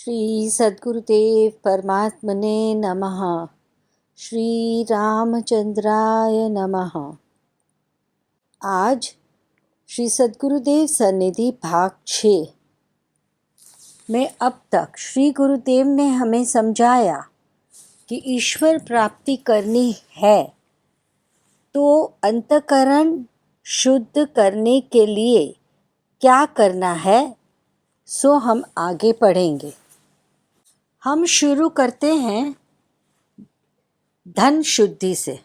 श्री सद्गुरुदेव परमात्मने नमः। श्री रामचंद्राय नमः। आज श्री सद्गुरुदेव सन्निधि भाग 6 में अब तक श्री गुरुदेव ने हमें समझाया कि ईश्वर प्राप्ति करनी है तो अंतःकरण शुद्ध करने के लिए क्या करना है, सो हम आगे पढ़ेंगे। हम शुरू करते हैं धन शुद्धि से।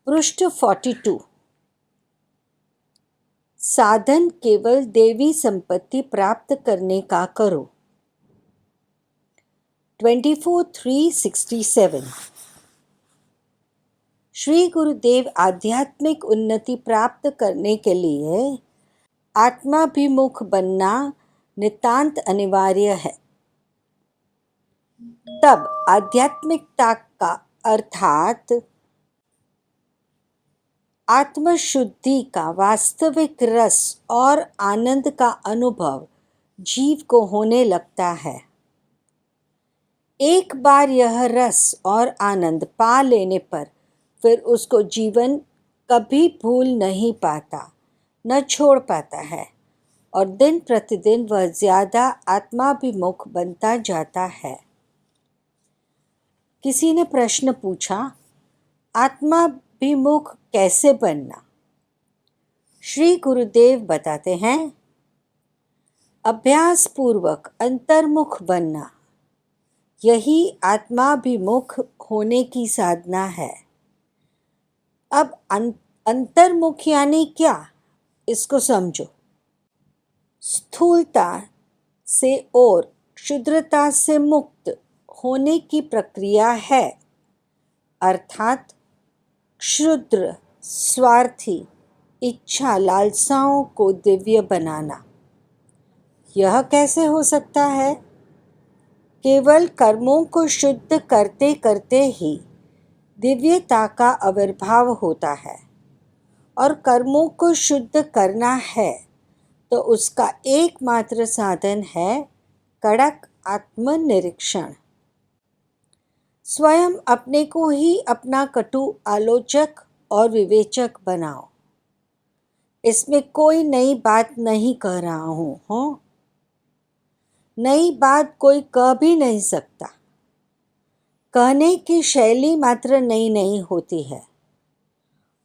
पृष्ठ 42। साधन केवल देवी संपत्ति प्राप्त करने का करो। 24:367। श्री गुरुदेव आध्यात्मिक उन्नति प्राप्त करने के लिए आत्माभिमुख बनना नितांत अनिवार्य है। तब आध्यात्मिकता का अर्थात आत्मशुद्धि का वास्तविक रस और आनंद का अनुभव जीव को होने लगता है। एक बार यह रस और आनंद पा लेने पर फिर उसको जीवन कभी भूल नहीं पाता, न छोड़ पाता है और दिन प्रतिदिन वह ज़्यादा आत्माभिमुख बनता जाता है। किसी ने प्रश्न पूछा, आत्माभिमुख कैसे बनना? श्री गुरुदेव बताते हैं, अभ्यास पूर्वक अंतर्मुख बनना, यही आत्माभिमुख होने की साधना है। अब अंतर्मुख यानी क्या, इसको समझो। स्थूलता से और क्षुद्रता से मुक्त होने की प्रक्रिया है, अर्थात क्षुद्र स्वार्थी इच्छा लालसाओं को दिव्य बनाना। यह कैसे हो सकता है? केवल कर्मों को शुद्ध करते करते ही दिव्यता का आविर्भाव होता है और कर्मों को शुद्ध करना है तो उसका एकमात्र साधन है कड़क आत्मनिरीक्षण। स्वयं अपने को ही अपना कटु आलोचक और विवेचक बनाओ। इसमें कोई नई बात नहीं कह रहा हूँ, हो? नई बात कोई कह भी नहीं सकता। कहने की शैली मात्र नई नहीं होती है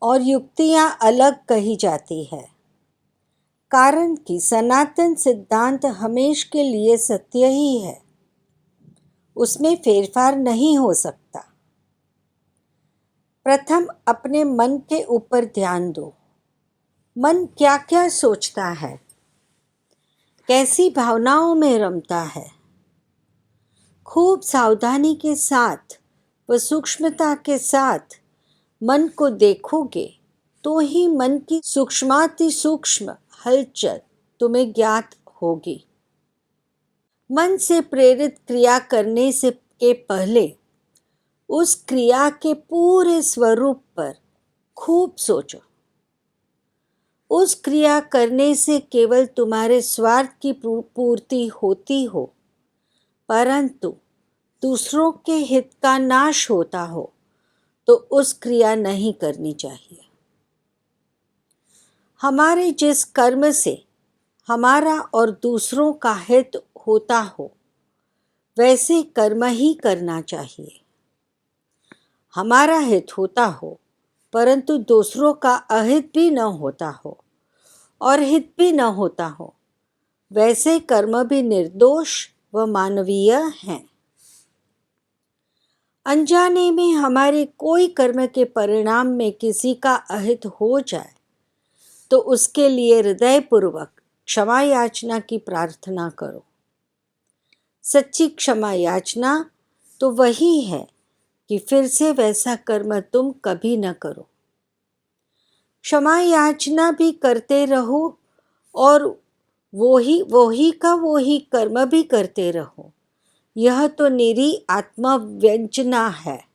और युक्तियाँ अलग कही जाती है, कारण कि सनातन सिद्धांत हमेश के लिए सत्य ही है, उसमें फेरफार नहीं हो सकता। प्रथम अपने मन के ऊपर ध्यान दो। मन क्या क्या सोचता है, कैसी भावनाओं में रमता है। खूब सावधानी के साथ व सूक्ष्मता के साथ मन को देखोगे तो ही मन की सूक्ष्माति सूक्ष्म हलचल तुम्हें ज्ञात होगी। मन से प्रेरित क्रिया करने से के पहले उस क्रिया के पूरे स्वरूप पर खूब सोचो। उस क्रिया करने से केवल तुम्हारे स्वार्थ की पूर्ति होती हो, परंतु दूसरों के हित का नाश होता हो तो उस क्रिया नहीं करनी चाहिए। हमारे जिस कर्म से हमारा और दूसरों का हित होता हो वैसे कर्म ही करना चाहिए। हमारा हित होता हो परंतु दूसरों का अहित भी न होता हो और हित भी न होता हो, वैसे कर्म भी निर्दोष व मानवीय हैं। अनजाने में हमारे कोई कर्म के परिणाम में किसी का अहित हो जाए तो उसके लिए हृदयपूर्वक क्षमा याचना की प्रार्थना करो। सच्ची क्षमा याचना तो वही है कि फिर से वैसा कर्म तुम कभी न करो। क्षमा याचना भी करते रहो और वही कर्म भी करते रहो। यह तो निरी आत्मवंचना है।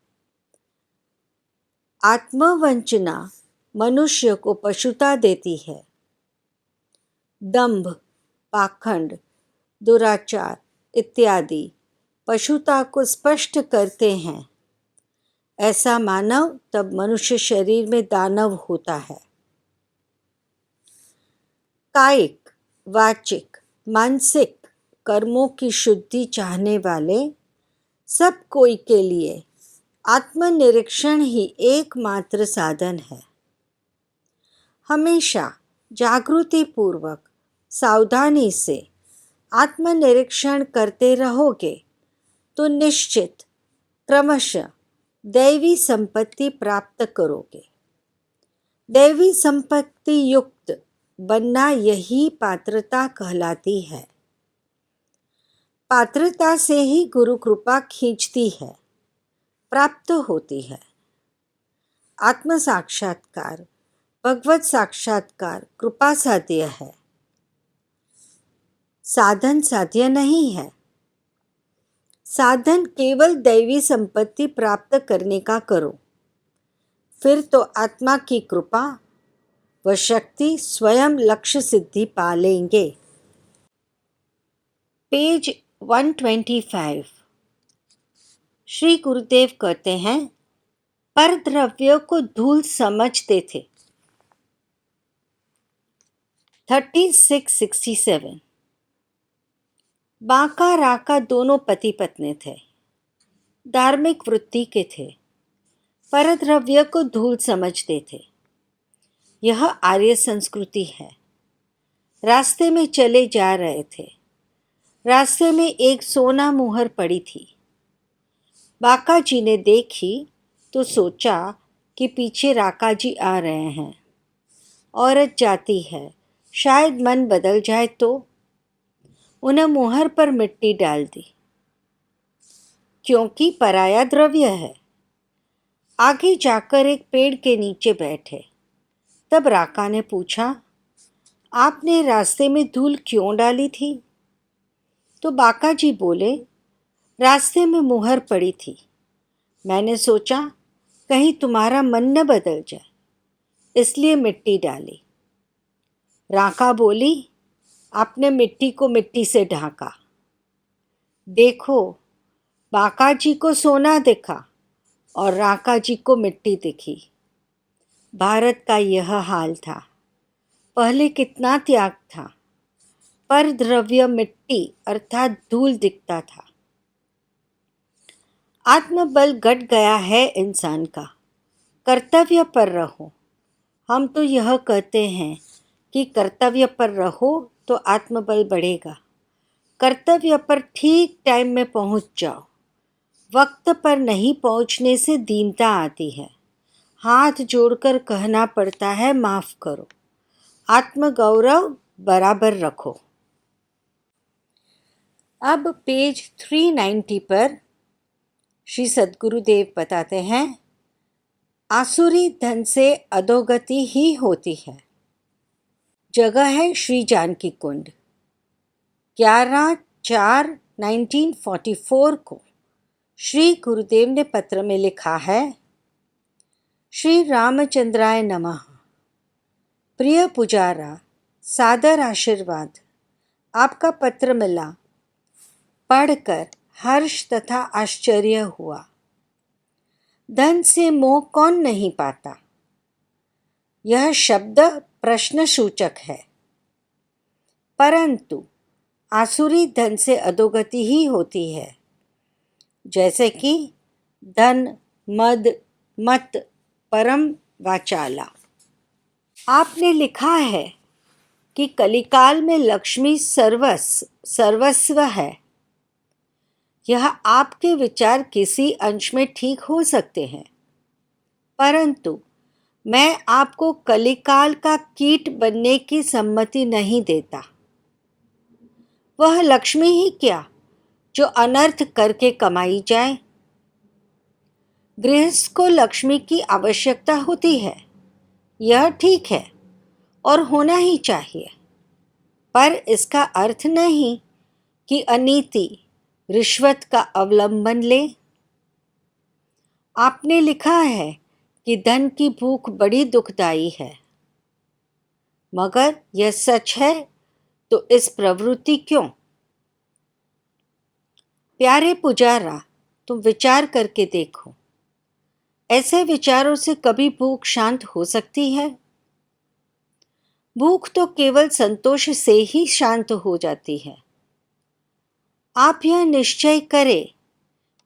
आत्मवंचना मनुष्य को पशुता देती है। दंभ, पाखंड, दुराचार इत्यादि पशुता को स्पष्ट करते हैं। ऐसा मानव तब मनुष्य शरीर में दानव होता है। कायिक, वाचिक, मानसिक कर्मों की शुद्धि चाहने वाले सब कोई के लिए आत्मनिरीक्षण ही एकमात्र साधन है। हमेशा जागृतिपूर्वक सावधानी से आत्मनिरीक्षण करते रहोगे तो निश्चित क्रमशः दैवी संपत्ति प्राप्त करोगे। दैवी संपत्ति युक्त बनना यही पात्रता कहलाती है। पात्रता से ही गुरु कृपा खींचती है, प्राप्त होती है। आत्म साक्षात्कार, भगवत साक्षात्कार कृपा साध्य है, साधन साध्य नहीं है। साधन केवल दैवी संपत्ति प्राप्त करने का करो, फिर तो आत्मा की कृपा व शक्ति स्वयं लक्ष्य सिद्धि पा लेंगे। पेज 125। श्री गुरुदेव कहते हैं, पर द्रव्य को धूल समझते थे। 3667। बांका राका दोनों पति पत्नी थे, धार्मिक वृत्ति के थे, पर द्रव्य को धूल समझते थे। यह आर्य संस्कृति है। रास्ते में चले जा रहे थे। रास्ते में एक सोना मुहर पड़ी थी। बाका जी ने देखी तो सोचा कि पीछे राका जी आ रहे हैं, औरत जाती है, शायद मन बदल जाए तो। उन्हें मुहर पर मिट्टी डाल दी, क्योंकि पराया द्रव्य है। आगे जाकर एक पेड़ के नीचे बैठे। तब राका ने पूछा, आपने रास्ते में धूल क्यों डाली थी? तो बाका जी बोले, रास्ते में मुहर पड़ी थी, मैंने सोचा कहीं तुम्हारा मन न बदल जाए, इसलिए मिट्टी डाली। राका बोली, आपने मिट्टी को मिट्टी से ढांका। देखो, बाका जी को सोना दिखा और राका जी को मिट्टी दिखी। भारत का यह हाल था। पहले कितना त्याग था, पर द्रव्य मिट्टी अर्थात धूल दिखता था। आत्मबल घट गया है इंसान का। कर्तव्य पर रहो। हम तो यह कहते हैं कि कर्तव्य पर रहो तो आत्मबल बढ़ेगा। कर्तव्य पर ठीक टाइम में पहुंच जाओ। वक्त पर नहीं पहुंचने से दीनता आती है। हाथ जोड़कर कहना पड़ता है, माफ़ करो। आत्मगौरव बराबर रखो। अब पेज 390 पर श्री सद्गुरुदेव बताते हैं, आसुरी धन से अधोगति ही होती है। जगह है श्री जानकी कुंड। 11/4/1944 को श्री गुरुदेव ने पत्र में लिखा है, श्री रामचंद्राय नमः। प्रिय पुजारा, सादर आशीर्वाद। आपका पत्र मिला, पढ़कर हर्ष तथा आश्चर्य हुआ। धन से मोह कौन नहीं पाता? यह शब्द प्रश्न सूचक है। परंतु आसुरी धन से अधोगति ही होती है, जैसे कि धन, मद, मत, परम वाचाला। आपने लिखा है कि कलिकाल में लक्ष्मी सर्वस्व है। यह आपके विचार किसी अंश में ठीक हो सकते हैं, परंतु मैं आपको कलिकाल का कीट बनने की सम्मति नहीं देता। वह लक्ष्मी ही क्या जो अनर्थ करके कमाई जाए। गृहस्थ को लक्ष्मी की आवश्यकता होती है, यह ठीक है और होना ही चाहिए, पर इसका अर्थ नहीं कि अनीति, रिश्वत का अवलंबन ले। आपने लिखा है कि धन की भूख बड़ी दुखदाई है, मगर यह सच है तो इस प्रवृत्ति क्यों? प्यारे पुजारा, तुम विचार करके देखो, ऐसे विचारों से कभी भूख शांत हो सकती है? भूख तो केवल संतोष से ही शांत हो जाती है। आप यह निश्चय करें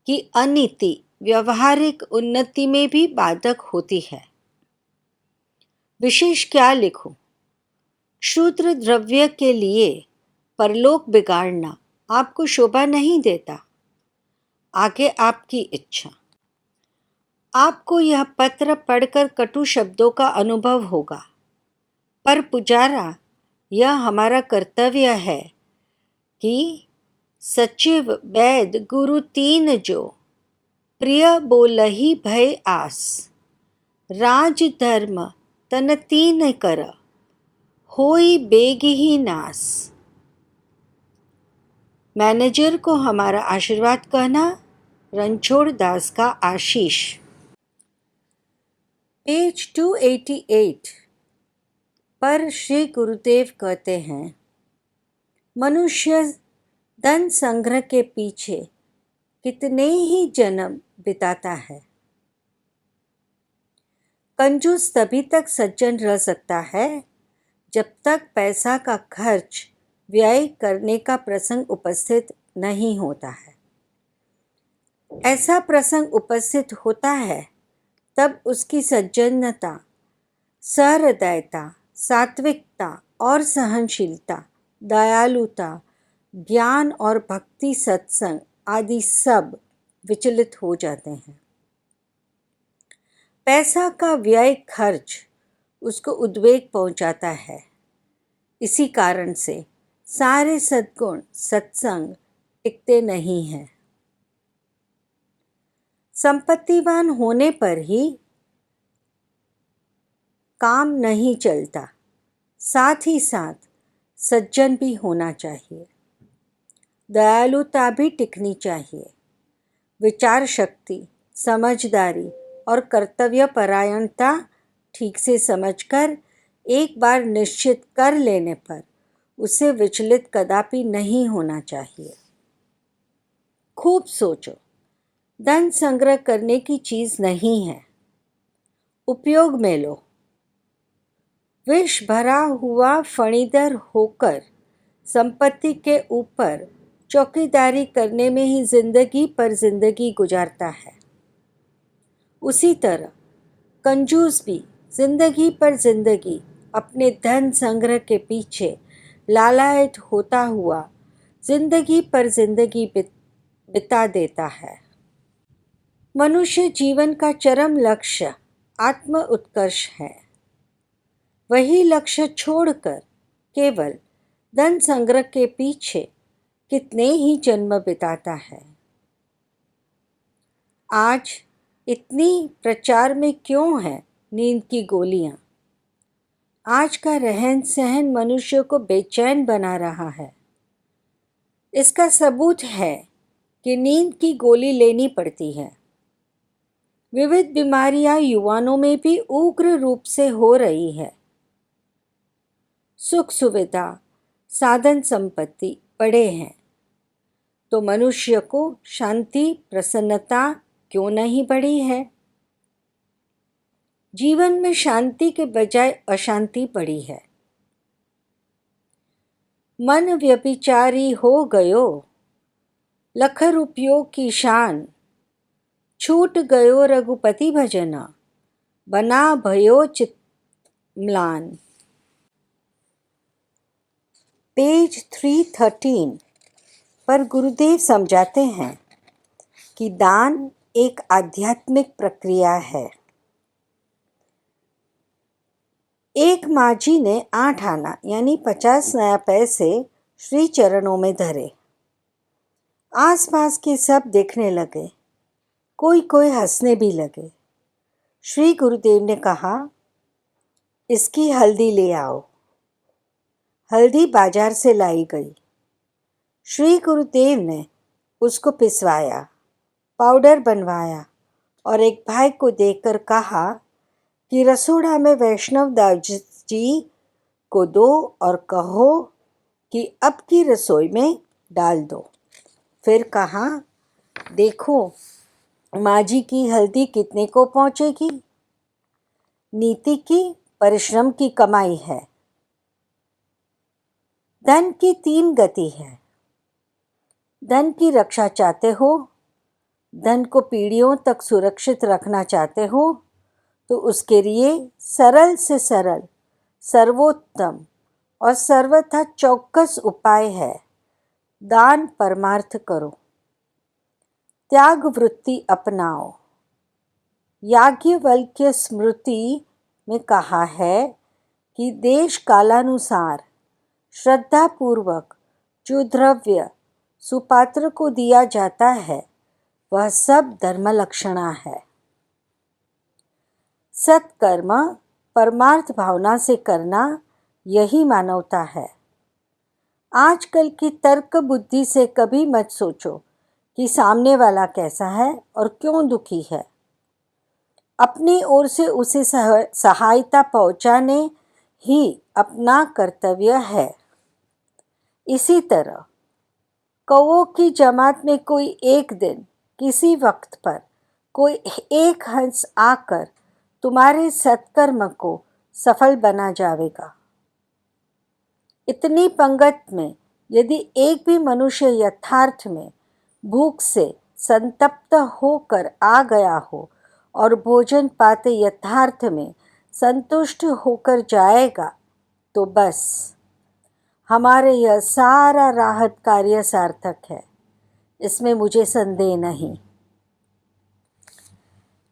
कि अनीति व्यवहारिक उन्नति में भी बाधक होती है। विशेष क्या लिखूं? क्षुद्र द्रव्य के लिए परलोक बिगाड़ना आपको शोभा नहीं देता। आगे आपकी इच्छा। आपको यह पत्र पढ़कर कटु शब्दों का अनुभव होगा, पर पुजारा, यह हमारा कर्तव्य है कि सचिव वैद गुरु तीन जो प्रिय बोलहि भय आस, राज धर्म तन तीन कर, होई बेग ही नास। मैनेजर को हमारा आशीर्वाद कहना। रणछोड़ दास का आशीष। पेज 288 पर श्री गुरुदेव कहते हैं, मनुष्य धन संग्रह के पीछे कितने ही जन्म बिताता है। कंजूस तभी तक सज्जन रह सकता है जब तक पैसा का खर्च व्यय करने का प्रसंग उपस्थित नहीं होता है। ऐसा प्रसंग उपस्थित होता है तब उसकी सज्जनता, सहृदयता, सात्विकता और सहनशीलता, दयालुता, ज्ञान और भक्ति, सत्संग आदि सब विचलित हो जाते हैं। पैसा का व्यय खर्च उसको उद्वेग पहुंचाता है। इसी कारण से सारे सद्गुण सत्संग टिकते नहीं हैं। संपत्तिवान होने पर ही काम नहीं चलता, साथ ही साथ सज्जन भी होना चाहिए। दयालुता भी टिकनी चाहिए। विचार शक्ति, समझदारी और कर्तव्य परायणता ठीक से समझकर एक बार निश्चित कर लेने पर उसे विचलित कदापि नहीं होना चाहिए। खूब सोचो, धन संग्रह करने की चीज नहीं है, उपयोग में लो। विष भरा हुआ फणीदर होकर संपत्ति के ऊपर चौकीदारी करने में ही जिंदगी पर जिंदगी गुजारता है। उसी तरह कंजूस भी जिंदगी पर जिंदगी अपने धन संग्रह के पीछे लालायित होता हुआ जिंदगी पर जिंदगी बिता देता है। मनुष्य जीवन का चरम लक्ष्य आत्म उत्कर्ष है। वही लक्ष्य छोड़कर केवल धन संग्रह के पीछे कितने ही जन्म बिताता है। आज इतनी प्रचार में क्यों है नींद की गोलियां? आज का रहन सहन मनुष्य को बेचैन बना रहा है। इसका सबूत है कि नींद की गोली लेनी पड़ती है। विविध बीमारियां युवानों में भी उग्र रूप से हो रही है। सुख सुविधा, साधन संपत्ति बड़े हैं तो मनुष्य को शांति प्रसन्नता क्यों नहीं बढ़ी है? जीवन में शांति के बजाय अशांति बढ़ी है। मन व्यभिचारी हो गयो, लख रुपयों की शान, छूट गयो रघुपति भजना, बना भयो चित म्लान। पेज 313 पर गुरुदेव समझाते हैं कि दान एक आध्यात्मिक प्रक्रिया है। एक माझी ने 8 आना यानी 50 नया पैसे श्री चरणों में धरे। आसपास के सब देखने लगे, कोई कोई हंसने भी लगे। श्री गुरुदेव ने कहा, इसकी हल्दी ले आओ। हल्दी बाजार से लाई गई। श्री गुरुदेव ने उसको पिसवाया, पाउडर बनवाया और एक भाई को देकर कहा कि रसोड़ा में वैष्णव दास जी को दो और कहो कि अब की रसोई में डाल दो। फिर कहा, देखो माँ जी की हल्दी कितने को पहुँचेगी। नीति की, परिश्रम की कमाई है। धन की 3 गति है। धन की रक्षा चाहते हो, धन को पीढ़ियों तक सुरक्षित रखना चाहते हो, तो उसके लिए सरल से सरल, सर्वोत्तम और सर्वथा चौकस उपाय है, दान परमार्थ करो, त्याग वृत्ति अपनाओ। याज्ञवल्क्य स्मृति में कहा है कि देश कालानुसार श्रद्धापूर्वक जो द्रव्य सुपात्र को दिया जाता है वह सब धर्म लक्षणा है। सत्कर्म परमार्थ भावना से करना यही मानवता है। आजकल की तर्क बुद्धि से कभी मत सोचो कि सामने वाला कैसा है और क्यों दुखी है। अपनी ओर से उसे सहायता पहुंचाने ही अपना कर्तव्य है। इसी तरह कौओं की जमात में कोई एक दिन किसी वक्त पर कोई एक हंस आकर तुम्हारे सत्कर्म को सफल बना जाएगा। इतनी पंगत में यदि एक भी मनुष्य यथार्थ में भूख से संतप्त होकर आ गया हो और भोजन पाते यथार्थ में संतुष्ट होकर जाएगा, तो बस हमारे यह सारा राहत कार्य सार्थक है, इसमें मुझे संदेह नहीं।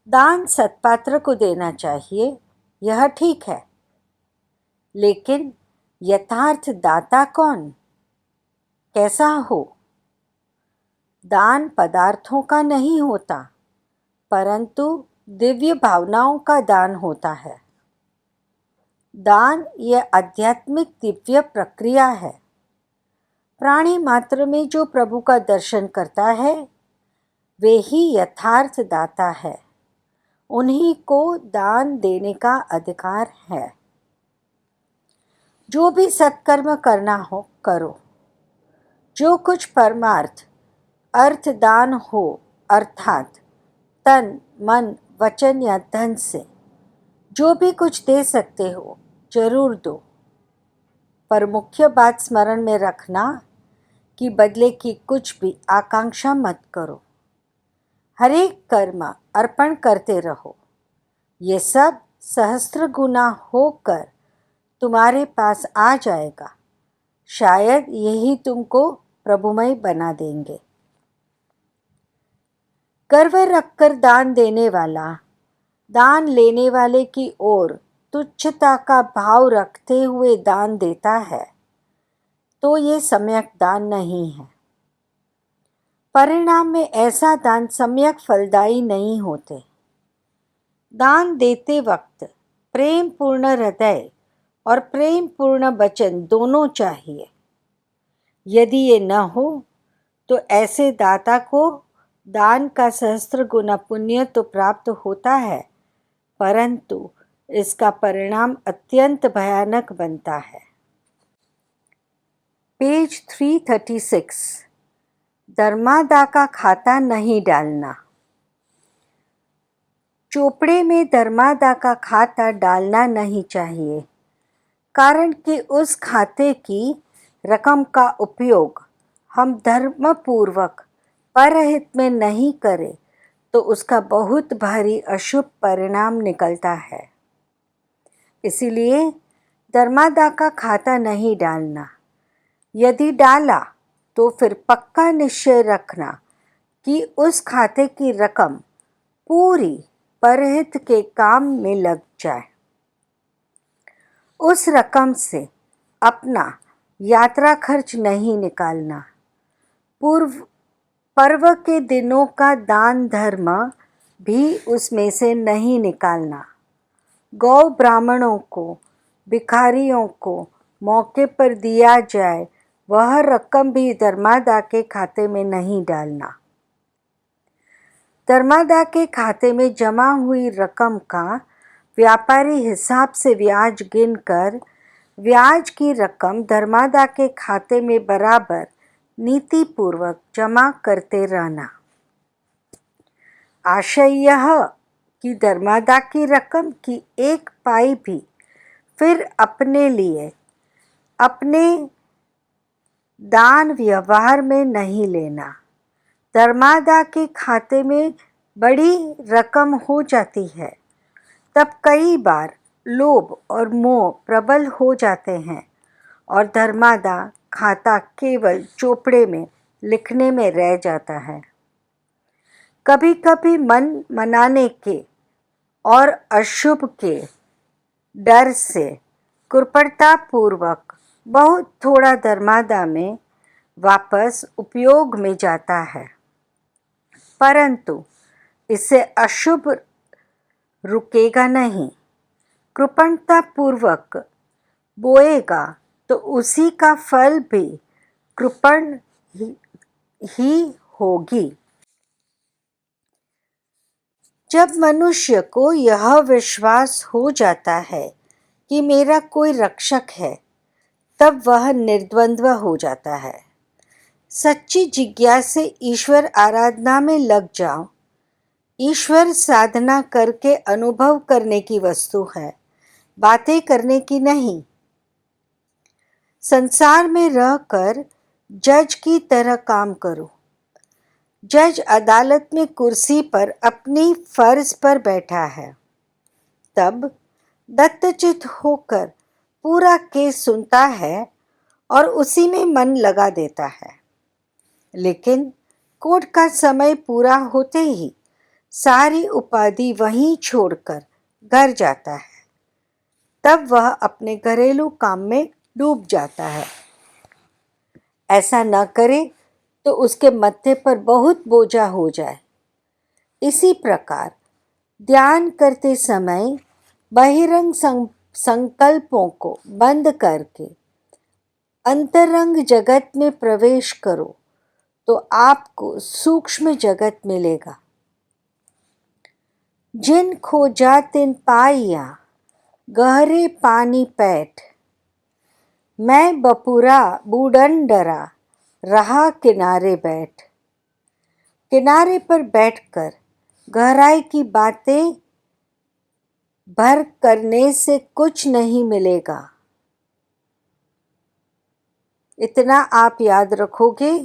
दान सत्पात्र को देना चाहिए, यह ठीक है, लेकिन यथार्थ दाता कौन, कैसा हो? दान पदार्थों का नहीं होता, परंतु दिव्य भावनाओं का दान होता है। दान यह आध्यात्मिक दिव्य प्रक्रिया है। प्राणी मात्र में जो प्रभु का दर्शन करता है वे ही यथार्थ दाता है। उन्हीं को दान देने का अधिकार है। जो भी सत्कर्म करना हो करो। जो कुछ परमार्थ अर्थ दान हो, अर्थात तन मन वचन या धन से जो भी कुछ दे सकते हो जरूर दो, पर मुख्य बात स्मरण में रखना कि बदले की कुछ भी आकांक्षा मत करो। हर एक कर्म अर्पण करते रहो। ये सब सहस्त्र गुना होकर तुम्हारे पास आ जाएगा। शायद यही तुमको प्रभुमय बना देंगे। गर्व रखकर दान देने वाला दान लेने वाले की ओर तुच्छता का भाव रखते हुए दान देता है तो ये सम्यक दान नहीं है। परिणाम में ऐसा दान सम्यक फलदायी नहीं होते। दान देते वक्त प्रेम पूर्ण हृदय और प्रेम पूर्ण वचन दोनों चाहिए। यदि ये न हो तो ऐसे दाता को दान का सहस्त्र गुना पुण्य तो प्राप्त होता है, परंतु इसका परिणाम अत्यंत भयानक बनता है। पेज 336। धर्मादा का खाता नहीं डालना। चोपड़े में धर्मादा का खाता डालना नहीं चाहिए, कारण कि उस खाते की रकम का उपयोग हम धर्मपूर्वक परहित में नहीं करें तो उसका बहुत भारी अशुभ परिणाम निकलता है। इसीलिए धर्मादा का खाता नहीं डालना। यदि डाला तो फिर पक्का निश्चय रखना कि उस खाते की रकम पूरी परहित के काम में लग जाए। उस रकम से अपना यात्रा खर्च नहीं निकालना। पर्व के दिनों का दान धर्म भी उसमें से नहीं निकालना। गौ ब्राह्मणों को, भिखारियों को मौके पर दिया जाए वह रकम भी धर्मादा के खाते में नहीं डालना। धर्मादा के खाते में जमा हुई रकम का व्यापारी हिसाब से ब्याज गिनकर ब्याज की रकम धर्मादा के खाते में बराबर नीति पूर्वक जमा करते रहना। आशय यह कि धर्मादा की रकम की एक पाई भी फिर अपने लिए अपने दान व्यवहार में नहीं लेना। धर्मादा के खाते में बड़ी रकम हो जाती है तब कई बार लोभ और मोह प्रबल हो जाते हैं और धर्मादा खाता केवल चोपड़े में लिखने में रह जाता है। कभी कभी मन मनाने के और अशुभ के डर से कृपणतापूर्वक बहुत थोड़ा धर्मादा में वापस उपयोग में जाता है, परंतु इससे अशुभ रुकेगा नहीं। कृपणतापूर्वक बोएगा तो उसी का फल भी कृपण ही होगी। जब मनुष्य को यह विश्वास हो जाता है कि मेरा कोई रक्षक है, तब वह निर्द्वंद्व हो जाता है। सच्ची जिज्ञासा से ईश्वर आराधना में लग जाओ। ईश्वर साधना करके अनुभव करने की वस्तु है, बातें करने की नहीं। संसार में रहकर जज की तरह काम करो। जज अदालत में कुर्सी पर अपनी फर्ज पर बैठा है, तब दत्तचित होकर पूरा केस सुनता है और उसी में मन लगा देता है। लेकिन कोर्ट का समय पूरा होते ही सारी उपाधि वहीं छोड़कर घर जाता है, तब वह अपने घरेलू काम में डूब जाता है। ऐसा न करे तो उसके मत्थे पर बहुत बोझा हो जाए। इसी प्रकार ध्यान करते समय बहिरंग संकल्पों को बंद करके अंतरंग जगत में प्रवेश करो तो आपको सूक्ष्म जगत मिलेगा। जिन खोजा तिन पाइया गहरे पानी पैठ, मैं बपुरा बूढ़न डरा रहा किनारे बैठ। किनारे पर बैठकर गहराई की बातें भर करने से कुछ नहीं मिलेगा। इतना आप याद रखोगे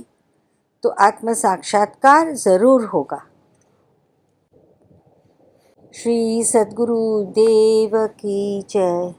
तो आत्म साक्षात्कार जरूर होगा। श्री सद्गुरु देव की जय।